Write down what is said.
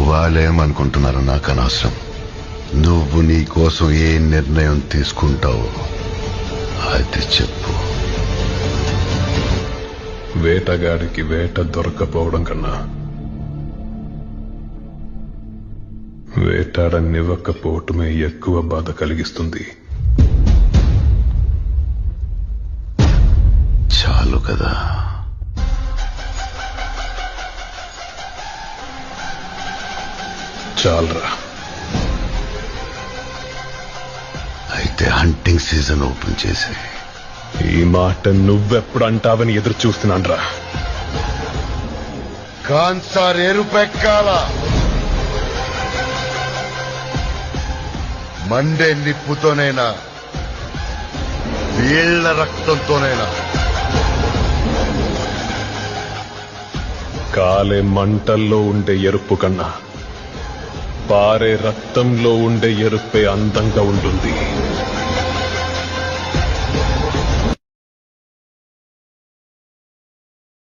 వాళ్ళేమనుకుంటున్నారో నాకు అనవసరం. నువ్వు నీ కోసం ఏ నిర్ణయం తీసుకుంటావో అది చెప్పు. వేటగాడికి వేట దొరకపోవడం కన్నా వేటాడనివ్వకపోవటమే ఎక్కువ బాధ కలిగిస్తుంది. చాలు కదా. చాలరా. అయితే హంటింగ్ సీజన్ ఓపెన్ చేసి ఈ మాట నువ్వెప్పుడు అంటావని ఎదురు చూస్తున్నాన్రా. కాన్సార్ ఎరుపెక్కాల, మండే నిప్పుతోనైనా వీళ్ల రక్తంతోనైనా. కాలే మంటల్లో ఉండే ఎరుపు కన్నా పారే రక్తంలో ఉండే ఎరుపే అందంగా ఉంటుంది.